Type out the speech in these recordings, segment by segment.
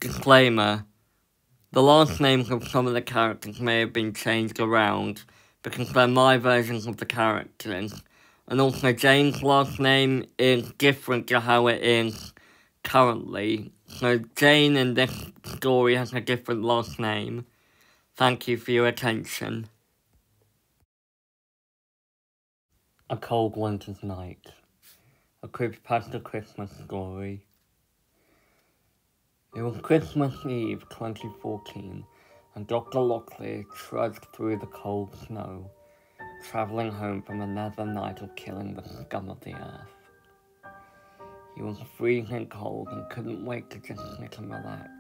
Disclaimer: the last names of some of the characters may have been changed around because they're my versions of the characters, and also Jane's last name is different to how it is currently, so Jane in this story has a different last name. Thank you for your attention. A Cold Winter's Night, a creepypasta Christmas story. It was Christmas Eve 2014, and Dr. Locklear trudged through the cold snow, travelling home from another night of killing the scum of the earth. He was freezing cold and couldn't wait to just sit and relax.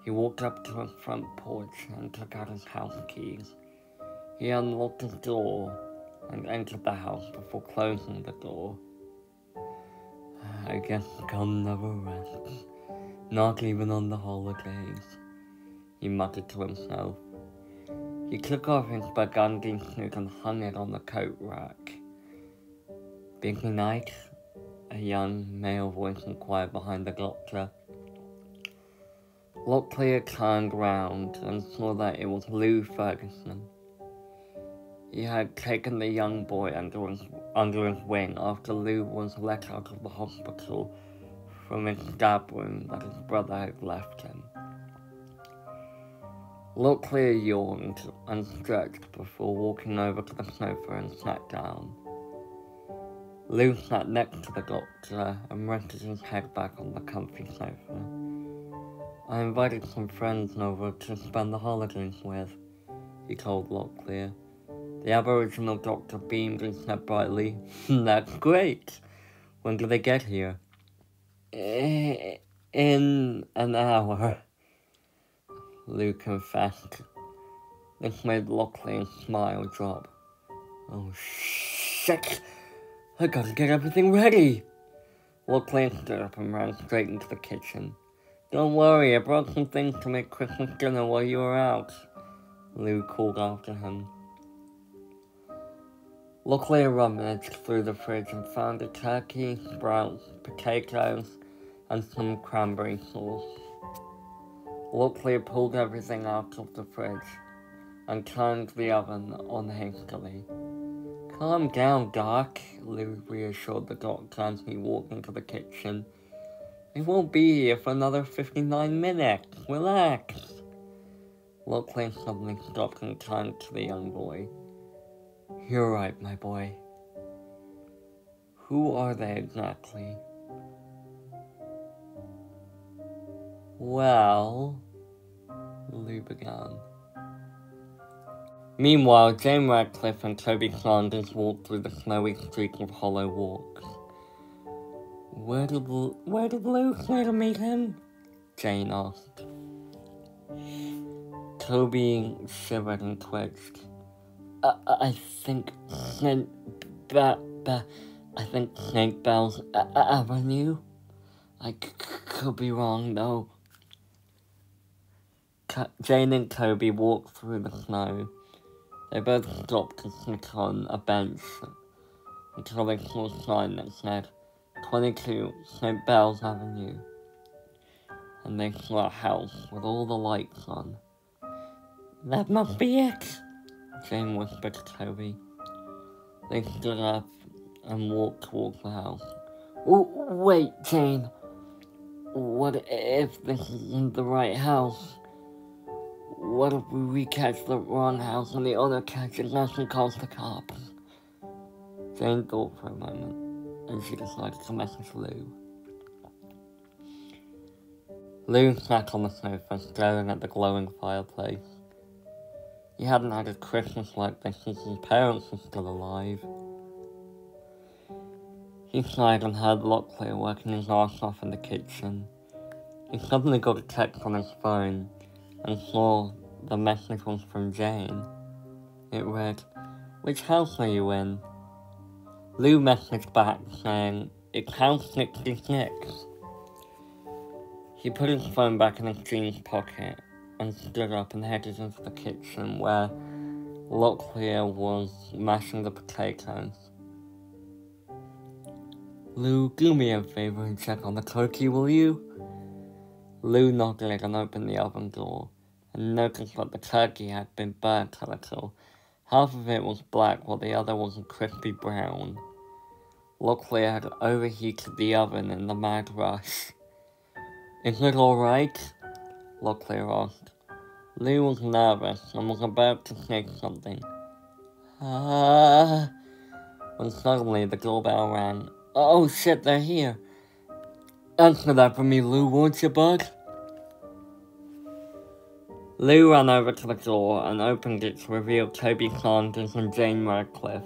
He walked up to his front porch and took out his house keys. He unlocked his door and entered the house before closing the door. I guess scum never rests. Not even on the holidays, he muttered to himself. He took off his burgundy suit and hung it on the coat rack. Busy night? A young male voice inquired behind the doctor. Locklear turned round and saw that it was Lou Ferguson. He had taken the young boy under his wing after Lou was let out of the hospital from his stab wound that his brother had left him. Locklear yawned and stretched before walking over to the sofa and sat down. Lou sat next to the doctor and rested his head back on the comfy sofa. I invited some friends over to spend the holidays with, he told Locklear. The Aboriginal doctor beamed and said brightly, That's great! When do they get here? In an hour, Lou confessed. This made Locklear's smile drop. Oh shit! I gotta get everything ready! Locklear stood up and ran straight into the kitchen. Don't worry, I brought some things to make Christmas dinner while you were out, Lou called after him. Locklear rummaged through the fridge and found a turkey, sprouts, potatoes, and some cranberry sauce. Locklear pulled everything out of the fridge and turned the oven on hastily. Calm down, Doc, Lou reassured the doctor as he walked into the kitchen. They won't be here for another 59 minutes. Relax. Locklear suddenly stopped and turned to the young boy. You're right, my boy. Who are they exactly? Well, Lou began. Meanwhile, Jane Radcliffe and Toby Sanders walked through the snowy streets of Hollow Walks. Where did Lou clear to meet him? Jane asked. Toby shivered and twitched. I think St. Bell's Avenue. I could be wrong, though. Jane and Toby walked through the snow. They both stopped to sit on a bench until they saw a sign that said 22 St. Bell's Avenue. And they saw a house with all the lights on. That must be it, Jane whispered to Toby. They stood up and walked towards the house. Wait, Jane. What if this isn't the right house? What if we catch the wrong house and the owner catches us and calls the cops? Jane thought for a moment, and she decided to message Lou. Lou sat on the sofa, staring at the glowing fireplace. He hadn't had a Christmas like this since his parents were still alive. He sighed and heard Locklear working his arse off in the kitchen. He suddenly got a text on his phone and saw the message was from Jane. It read, Which house are you in? Lou messaged back saying, It's house 66. He put his phone back in his jeans pocket and stood up and headed into the kitchen where Locklear was mashing the potatoes. Lou, do me a favor and check on the turkey, will you? Lou nodded and opened the oven door, and noticed that the turkey had been burnt a little. Half of it was black while the other was a crispy brown. Locklear had overheated the oven in the mad rush. "Is it alright?" Locklear asked. Lou was nervous and was about to say something. When suddenly the doorbell rang. "Oh shit, they're here." "Answer that for me, Lou, won't you, bud?" Lou ran over to the door and opened it to reveal Toby Sanders and Jane Radcliffe.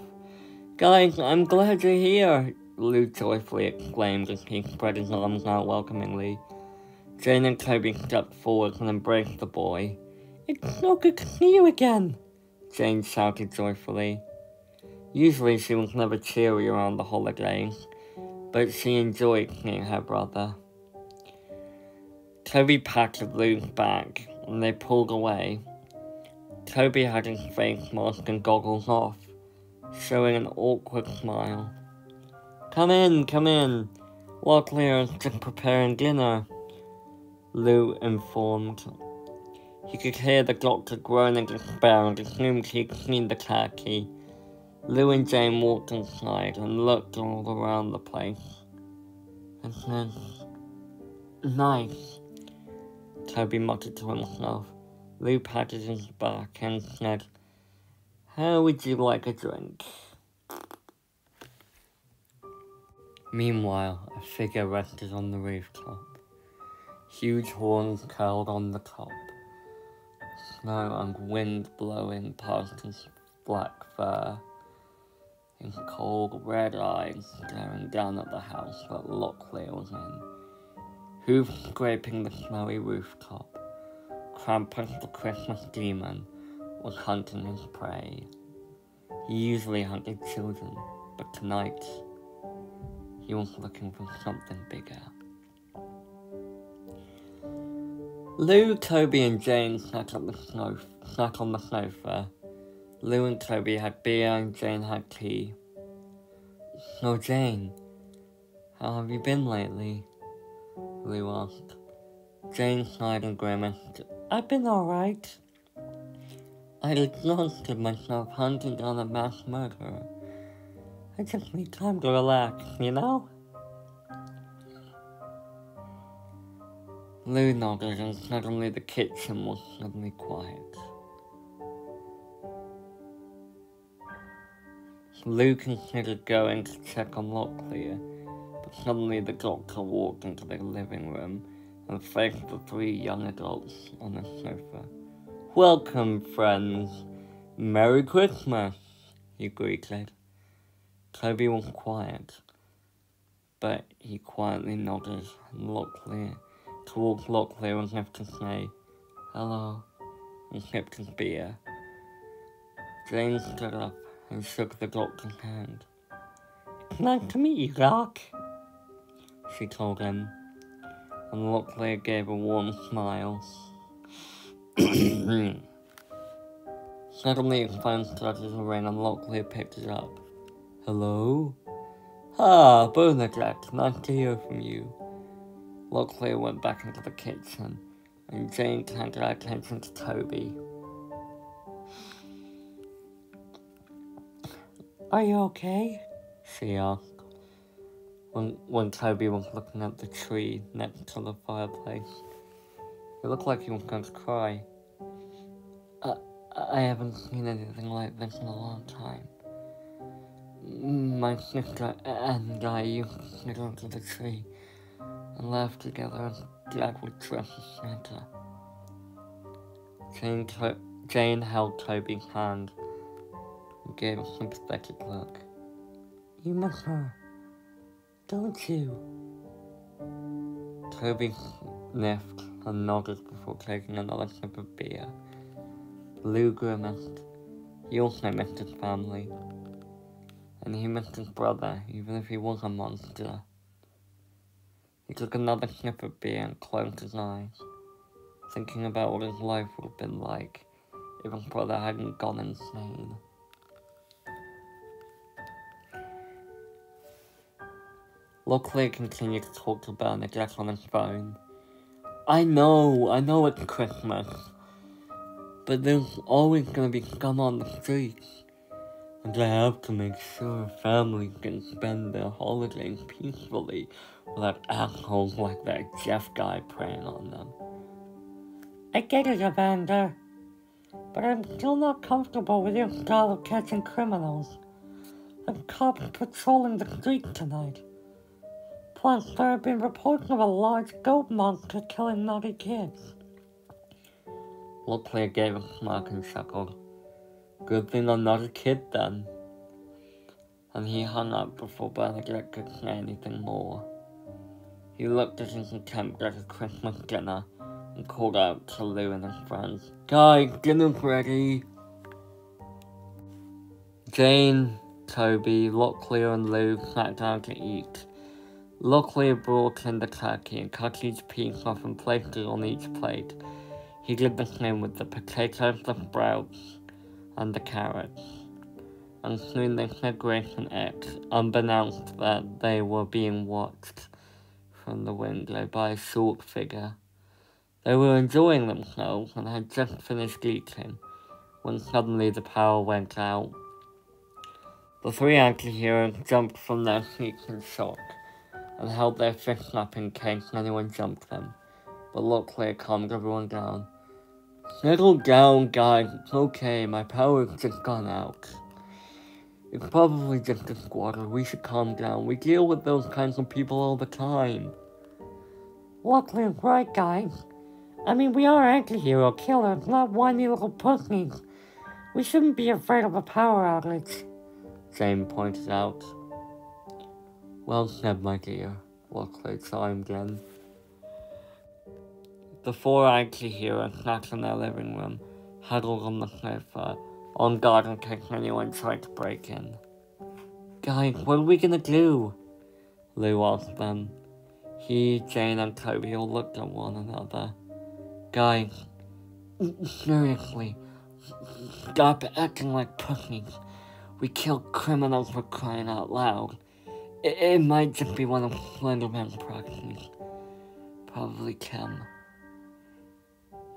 "Guys, I'm glad you're here," Lou joyfully exclaimed as he spread his arms out welcomingly. Jane and Toby stepped forward and embraced the boy. "It's so good to see you again," Jane shouted joyfully. Usually she was never cheery around the holidays, but she enjoyed seeing her brother. Toby patted Lou's back, and they pulled away. Toby had his face mask and goggles off, showing an awkward smile. Come in. Locklear is just preparing dinner," Lou informed. He could hear the doctor groan in despair and assumed he'd seen the turkey. Lou and Jane walked inside and looked all around the place. "This is nice," Toby muttered to himself. Lou patted his back and said, "How would you like a drink?" Meanwhile, a figure rested on the rooftop. Huge horns curled on the top. Snow and wind blowing past his black fur. His cold red eyes staring down at the house that Locklear was in. Hooves scraping the snowy rooftop. Krampus the Christmas demon was hunting his prey. He usually hunted children, but tonight he was looking for something bigger. Lou, Toby and Jane sat on the sofa. Lou and Toby had beer and Jane had tea. "So Jane, how have you been lately?" Lou asked. Jane sighed and grimaced. "I've been alright. I exhausted myself hunting down a mass murderer. I just need time to relax, you know?" Lou nodded and suddenly the kitchen was suddenly quiet. Lou considered going to check on Locklear, but suddenly the doctor walked into the living room and faced the three young adults on the sofa. "Welcome, friends. Merry Christmas," he greeted. Toby was quiet, but he quietly nodded towards Locklear as if to say, "Hello," and sipped his beer. Jane stood up and shook the doctor's hand. "It's nice to meet you, Doc," she told him, and Locklear gave a warm smile. Suddenly his phone started to ring and Locklear picked it up. "Hello?" "Ah, Bernadette, nice to hear from you." Locklear went back into the kitchen, and Jane turned her attention to Toby. "Are you okay?" she asked, when Toby was looking at the tree next to the fireplace. It looked like he was going to cry. I haven't seen anything like this in a long time. My sister and I used to sit under the tree and laugh together as Dad would dress as Santa." Jane held Toby's hand and gave a sympathetic look. "You miss her, don't you?" Toby sniffed and nodded before taking another sip of beer. Lou grimaced. He also missed his family. And he missed his brother, even if he was a monster. He took another sip of beer and closed his eyes, thinking about what his life would have been like if his brother hadn't gone insane. Locklear continued to talk to Bernadette on his phone. I know it's Christmas, but there's always gonna be scum on the streets, and I have to make sure families can spend their holidays peacefully without assholes like that Jeff guy preying on them. I get it, Evander, but I'm still not comfortable with your style of catching criminals. There's cops patrolling the streets tonight. Plus, there have been reports of a large goat monster killing naughty kids. Locklear gave a smirk and chuckled. Good thing I'm not a kid then. And he hung up before Bernadette could say anything more. He looked at his attempt at a Christmas dinner and called out to Lou and his friends. Guys, dinner's ready. Jane, Toby, Locklear and Lou sat down to eat. Locklear brought in the turkey and cut each piece off and placed it on each plate. He did the same with the potatoes, the sprouts, and the carrots. And soon they said grace and ate, unbeknownst that they were being watched from the window by a short figure. They were enjoying themselves and had just finished eating when suddenly the power went out. The three anti-heroes jumped from their seats in shock and held their fists up in case anyone jumped them, but Locklear calmed everyone down. Settle down, guys, it's okay, my power's just gone out. It's probably just a squatter, we should calm down, we deal with those kinds of people all the time. Locklear's right, guys. I mean, we are anti-hero killers, not whiny little pussies. We shouldn't be afraid of a power outage, Jane pointed out. Well said, my dear, Locklear chimed in. The four anti-heroes sat in their living room, huddled on the sofa, on guard in case anyone tried to break in. Guys, what are we gonna do? Lou asked them. He, Jane, and Toby all looked at one another. Guys, seriously, stop acting like pussies. We kill criminals for crying out loud. It might just be one of Slenderman's proxies. Probably Kim.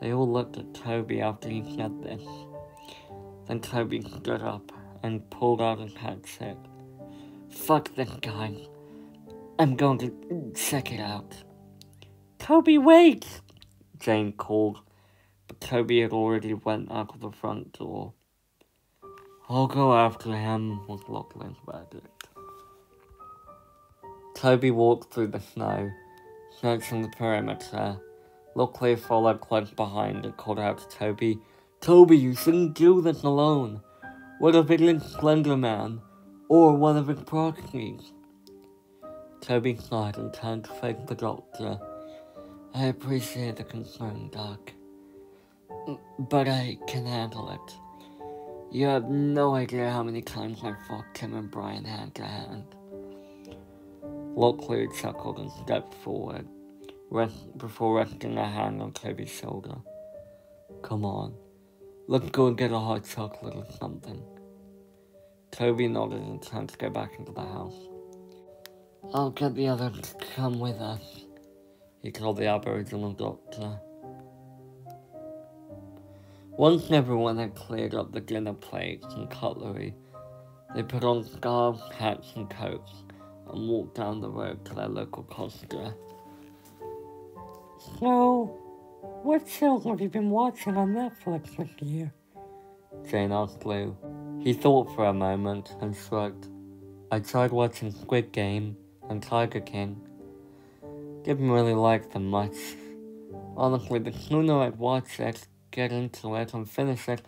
They all looked at Toby after he said this. Then Toby stood up and pulled out his headset. Fuck this guy. I'm going to check it out. Toby, wait! Jane called, but Toby had already went out of the front door. I'll go after him, was Locklear's verdict. Toby walked through the snow, searching the perimeter. Locklear followed close behind and called out to Toby, Toby, you shouldn't do this alone. What if it is Slender Man, or one of his proxies? Toby sighed and turned to face the doctor. I appreciate the concern, Doc, but I can handle it. You have no idea how many times I fought Tim and Brian hand to hand. Locklear chuckled and stepped forward, before resting a hand on Toby's shoulder. Come on, let's go and get a hot chocolate or something. Toby nodded and turned to go back into the house. I'll get the others to come with us, he told the Aboriginal doctor. Once everyone had cleared up the dinner plates and cutlery, they put on scarves, hats and coats and walked down the road to their local Costa. So, what shows have you been watching on Netflix this year? Jane asked Lou. He thought for a moment and shrugged. I tried watching Squid Game and Tiger King. Didn't really like them much. Honestly, the sooner I'd watch it, get into it, and finish it,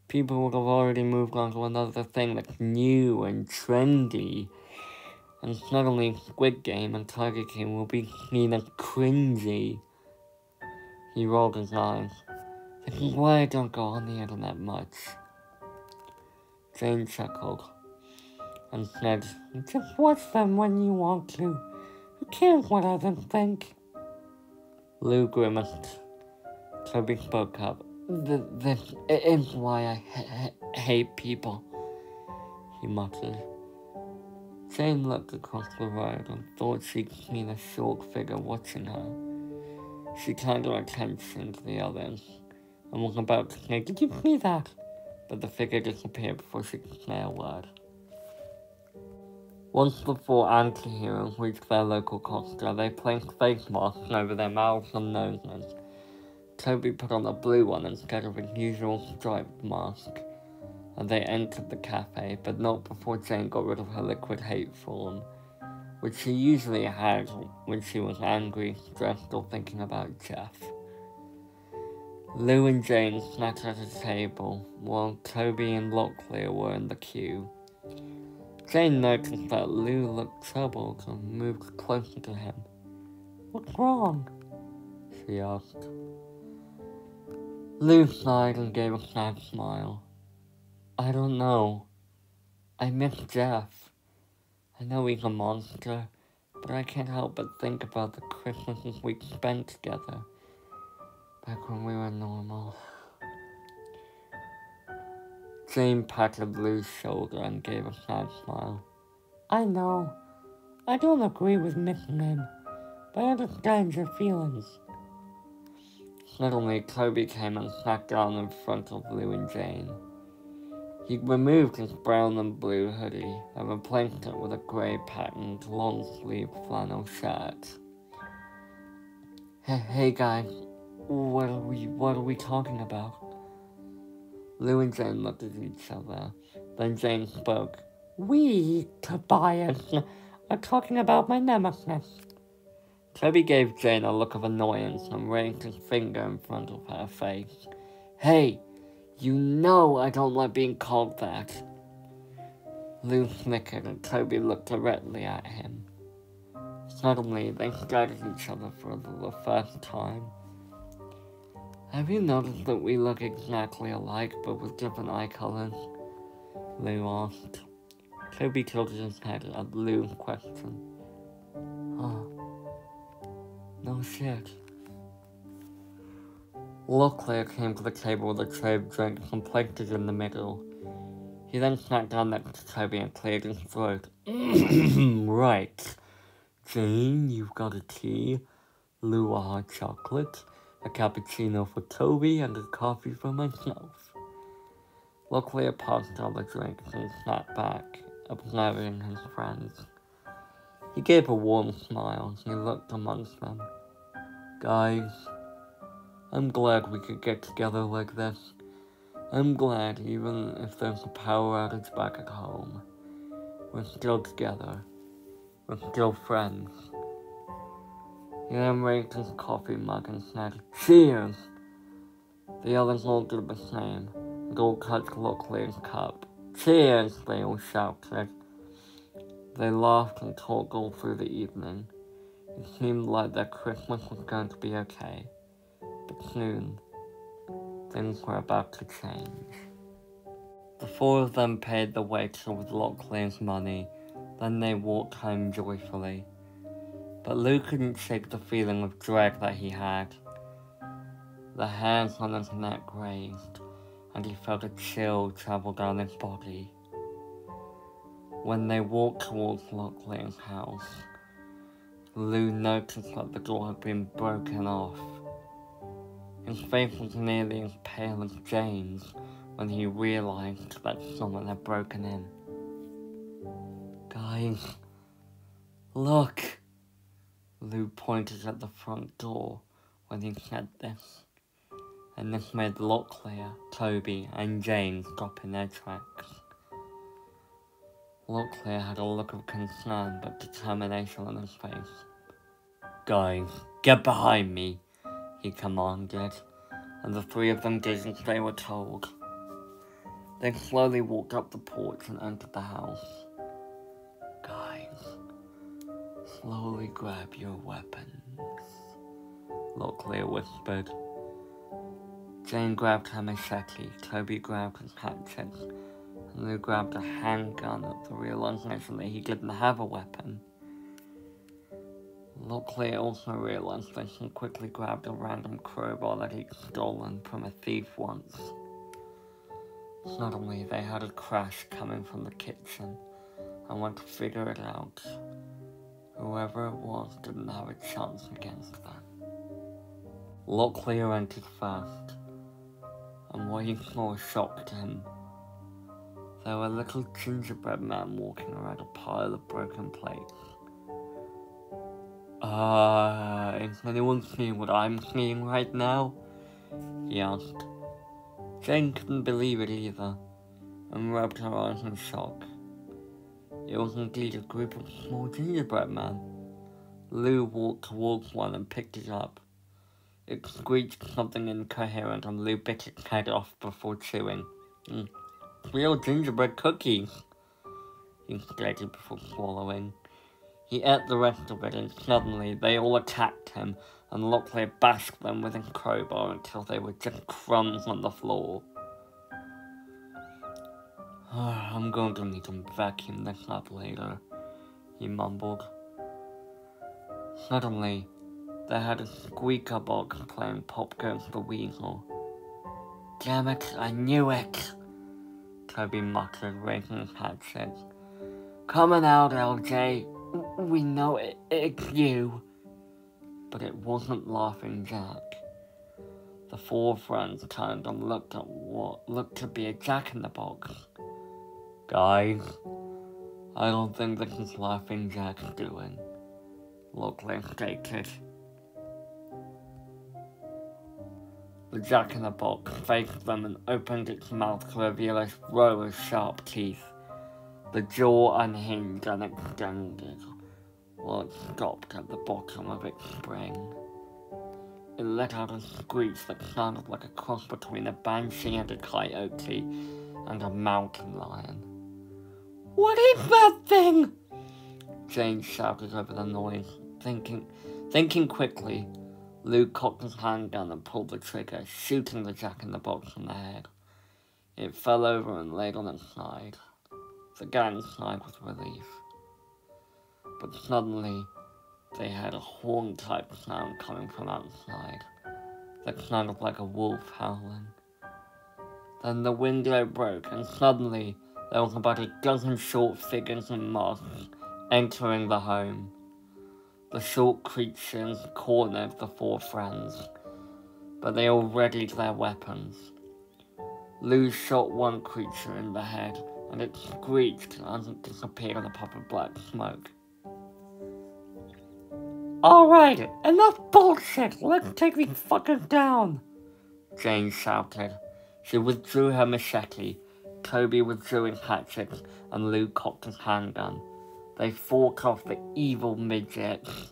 people would have already moved on to another thing that's new and trendy. And suddenly Squid Game and Tiger King will be seen as cringy. He rolled his eyes. This is why I don't go on the internet much. Jane chuckled and said, just watch them when you want to. Who cares what others think? Lou grimaced. Toby spoke up. This is why I hate people, he muttered. Jane looked across the road and thought she'd seen a short figure watching her. She turned her attention to the others and was about to say, "Did you see that?" But the figure disappeared before she could say a word. Once the four anti-heroes reached their local Costa, they placed face masks over their mouths and noses. Toby put on a blue one instead of his usual striped mask, and they entered the cafe, but not before Jane got rid of her liquid hate form, which she usually had when she was angry, stressed, or thinking about Jeff. Lou and Jane sat at a table, while Toby and Locklear were in the queue. Jane noticed that Lou looked troubled and moved closer to him. "What's wrong?" she asked. Lou sighed and gave a sad smile. "I don't know. I miss Jeff. I know he's a monster, but I can't help but think about the Christmases we spent together, back when we were normal." Jane patted Lou's shoulder and gave a sad smile. "I know. I don't agree with missing him, but I understand your feelings." Suddenly, Toby came and sat down in front of Lou and Jane. He removed his brown and blue hoodie and replaced it with a grey patterned long-sleeved flannel shirt. Hey guys, what are we talking about?" Lou and Jane looked at each other. Then Jane spoke. "We, Tobias, are talking about my nemesis." Toby gave Jane a look of annoyance and raised his finger in front of her face. "Hey, you know I don't like being called that." Lou snickered and Toby looked directly at him. Suddenly, they stared at each other for the first time. "Have you noticed that we look exactly alike but with different eye colors?" Lou asked. Toby tilted his head at Lou's question. "Huh. No shit." Locklear came to the table with a tray of drinks and placed it in the middle. He then sat down next to Toby and cleared his throat. "Right. Jane, you've got a tea, Lou a hot chocolate, a cappuccino for Toby, and a coffee for myself." Locklear passed all the drinks and sat back, observing his friends. He gave a warm smile as he looked amongst them. "Guys, I'm glad we could get together like this. I'm glad, even if there's a power outage back at home, we're still together. We're still friends." He then raised his coffee mug and said, "Cheers!" The others all did the same, and all touched Locklear's cup. "Cheers!" they all shouted. They laughed and talked all through the evening. It seemed like their Christmas was going to be okay, but soon, things were about to change. The four of them paid the waiter with Locklear's money, then they walked home joyfully. But Lou couldn't shake the feeling of dread that he had. The hairs on his neck raised, and he felt a chill travel down his body. When they walked towards Locklear's house, Lou noticed that the door had been broken off. His face was nearly as pale as Jane's when he realized that someone had broken in. "Guys, look!" Lou pointed at the front door when he said this, and this made Locklear, Toby, and Jane stop in their tracks. Locklear had a look of concern but determination on his face. "Guys, get behind me," he commanded, and the three of them did as they were told. They slowly walked up the porch and entered the house. "Guys, slowly grab your weapons," Locklear whispered. Jane grabbed her machete, Toby grabbed his hatchet, and Lou grabbed a handgun at the realization that he didn't have a weapon. Locklear also realized that he quickly grabbed a random crowbar that he'd stolen from a thief once. Suddenly, they heard a crash coming from the kitchen and went to figure it out. Whoever it was didn't have a chance against them. Locklear entered first, and what he saw shocked him. There were a little gingerbread man walking around a pile of broken plates. Is anyone seeing what I'm seeing right now? He asked. Jane couldn't believe it either, and rubbed her eyes in shock. It was indeed a group of small gingerbread men. Lou walked towards one and picked it up. It squeaked something incoherent, and Lou bit its head off before chewing. Real gingerbread cookies, he stated before swallowing. He ate the rest of it, and suddenly they all attacked him, and Locklear bashed them with his crowbar until they were just crumbs on the floor. I'm going to need to vacuum this up later, he mumbled. Suddenly, they had a squeaker box playing Pop Goes the Weasel. Damn it, I knew it, Toby muttered, raising his hatchet. Coming out, LJ. We know it's you. But it wasn't Laughing Jack. The four friends turned and looked at what looked to be a jack-in-the-box. Guys, I don't think this is Laughing Jack's doing, Locklear stated. The jack-in-the-box faced them and opened its mouth to reveal a row of sharp teeth. The jaw unhinged and extended, while it stopped at the bottom of its spring. It let out a screech that sounded like a cross between a banshee and a coyote and a mountain lion. What is that thing? Jane shouted over the noise. Thinking quickly, Lou cocked his hand down and pulled the trigger, shooting the jack-in-the-box in the head. It fell over and laid on its side. The gang sighed with relief. But suddenly, they heard a horn-type sound coming from outside that sounded like a wolf howling. Then the window broke, and suddenly there was about a dozen short figures in masks entering the home. The short creatures cornered the four friends, but they all readied their weapons. Lou shot one creature in the head, and it screeched as it disappeared in a puff of black smoke. Alright, enough bullshit! Let's take these fuckers down! Jane shouted. She withdrew her machete, Toby withdrew his hatchet, and Lou cocked his handgun. They fought off the evil midgets.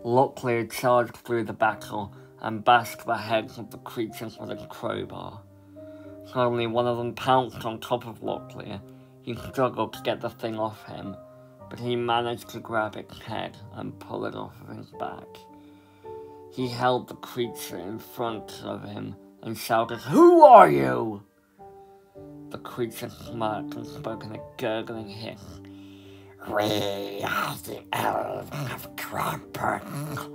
Locklear charged through the battle and bashed the heads of the creatures with his crowbar. Suddenly one of them pounced on top of Locklear. He struggled to get the thing off him, but he managed to grab its head and pull it off of his back. He held the creature in front of him and shouted, "Who are you?" The creature smirked and spoke in a gurgling hiss. "We are the elves of Krampus.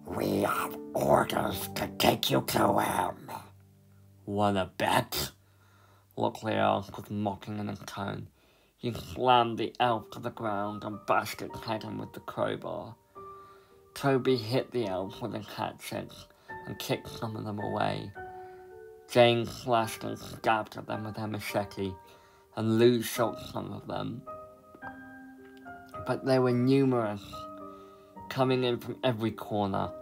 We have orders to take you to him." "Wanna bet?" Locklear asked with mocking in his tone. He slammed the elf to the ground and bashed its head in with the crowbar. Toby hit the elves with his hatchet and kicked some of them away. Jane slashed and stabbed at them with her machete, and Lou shot some of them. But they were numerous, coming in from every corner.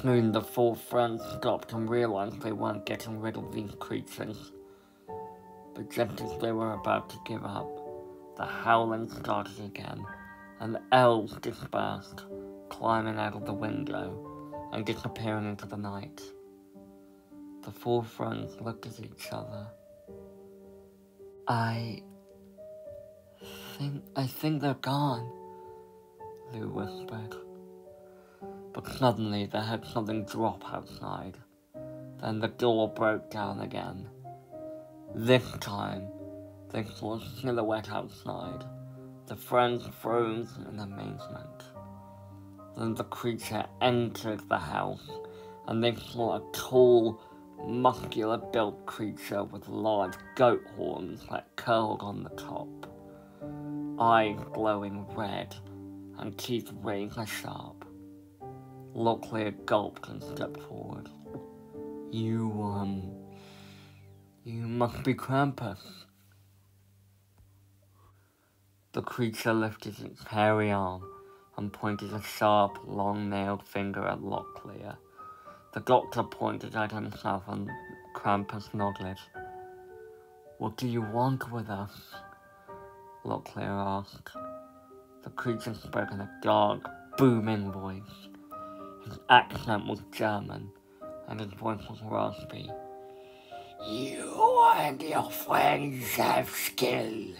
Soon the four friends stopped and realized they weren't getting rid of these creatures. But just as they were about to give up, the howling started again, and the elves dispersed, climbing out of the window and disappearing into the night. The four friends looked at each other. I think they're gone, Lou whispered. But suddenly they heard something drop outside. Then the door broke down again. This time, they saw a silhouette outside. The friends froze in amazement. Then the creature entered the house, and they saw a tall, muscular-built creature with large goat horns that curled on the top. Eyes glowing red, and teeth razor sharp. Locklear gulped and stepped forward. You must be Krampus. The creature lifted its hairy arm and pointed a sharp, long-nailed finger at Locklear. The doctor pointed at himself and Krampus nodded. What do you want with us? Locklear asked. The creature spoke in a dark, booming voice. His accent was German, and his voice was raspy. You and your friends have skill.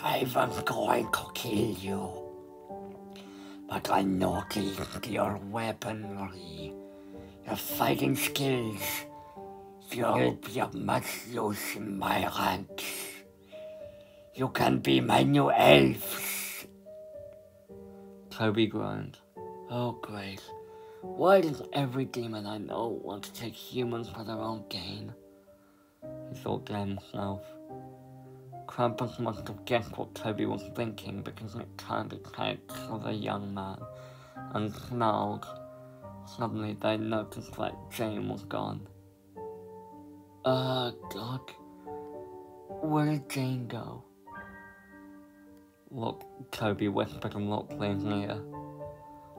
I was going to kill you, but I noticed your weaponry, your fighting skills. You'll be of much use in my ranks. You can be my new elves. Toby groaned. Oh, great. Why does every demon I know want to take humans for their own gain? He thought to himself. Krampus must have guessed what Toby was thinking because it turned its head to the young man and snarled. Suddenly they noticed that Jane was gone. Doc, where did Jane go? Toby whispered in Locklear's ear.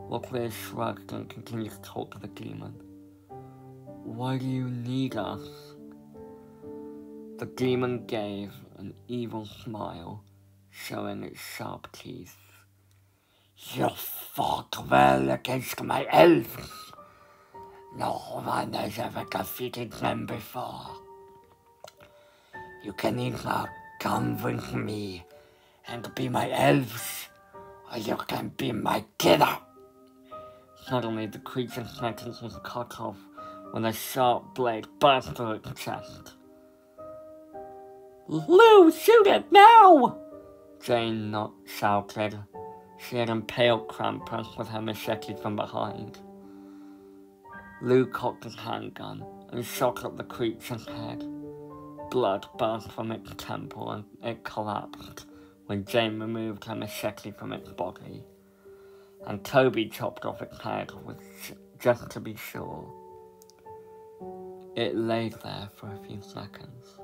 Locklear shrugged and continued to talk to the demon. Why do you need us? The demon gave an evil smile, showing its sharp teeth. You fought well against my elves. No one has ever defeated them before. You can either come with me and be my elves, or you can be my killer. Suddenly the creature's sentence was cut off when a sharp blade burst through its chest. Lou, shoot it now! Jane shouted. She had impaled Krampus with her machete from behind. Lou cocked his handgun and shot at the creature's head. Blood burst from its temple and it collapsed when Jane removed her machete from its body. And Toby chopped off its head just to be sure. It lay there for a few seconds,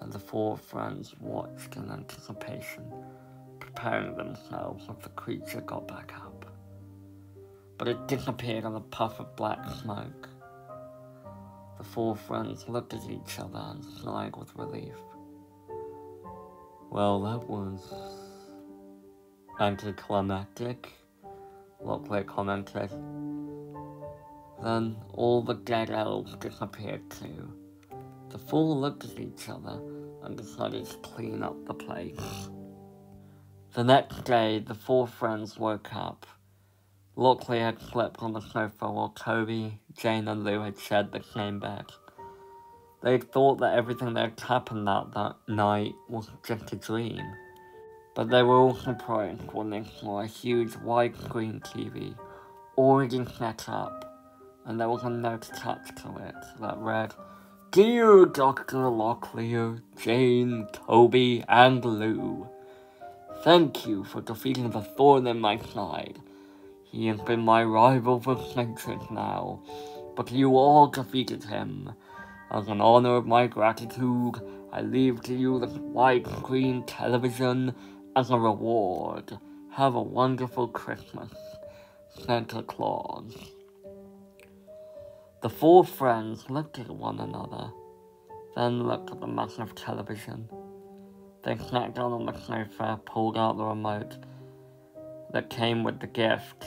and the four friends watched in anticipation, preparing themselves if the creature got back up. But it disappeared in a puff of black smoke. The four friends looked at each other and sighed with relief. Well, that was anticlimactic, Locklear commented. Then all the dead elves disappeared too. The four looked at each other and decided to clean up the place. The next day, the four friends woke up. Locklear had slept on the sofa while Toby, Jane and Lou had shared the same bed. They thought that everything that had happened that night was just a dream. But they were all surprised when they saw a huge widescreen TV already set up, and there was a note attached to it that read, Dear Dr. Locklear, Jane, Toby, and Lou, thank you for defeating the thorn in my side. He has been my rival for centuries now, but you all defeated him. As an honor of my gratitude, I leave to you this widescreen television as a reward. Have a wonderful Christmas. Santa Claus. The four friends looked at one another, then looked at the massive television. They sat down on the sofa, pulled out the remote that came with the gift,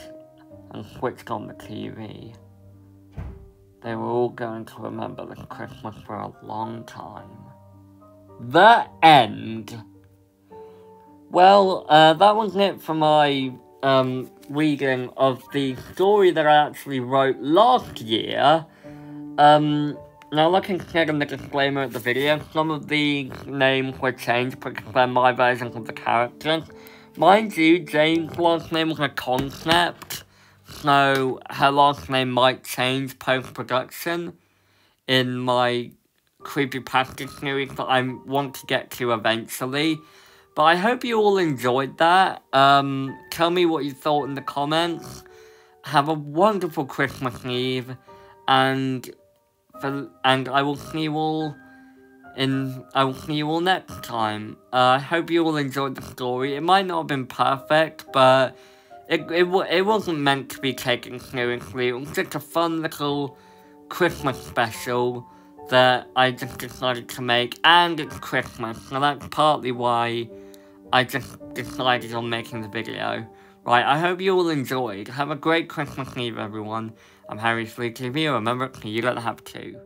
and switched on the TV. They were all going to remember this Christmas for a long time. The end. Well, that was it for my reading of the story that I actually wrote last year. Now, like I said in the disclaimer at the video, some of the names were changed because they're my versions of the characters. Mind you, Jane's last name was a concept, so her last name might change post-production in my creepypasta series that I want to get to eventually. But I hope you all enjoyed that. Tell me what you thought in the comments. have a wonderful Christmas Eve, and I will see you all next time. I hope you all enjoyed the story. It might not have been perfect, but it wasn't meant to be taken seriously. It was just a fun little Christmas special that I just decided to make, and it's Christmas, so that's partly why I just decided on making the video. Right, I hope you all enjoyed. Have a great Christmas Eve, everyone. I'm Harry3TV. Remember, you don't have to.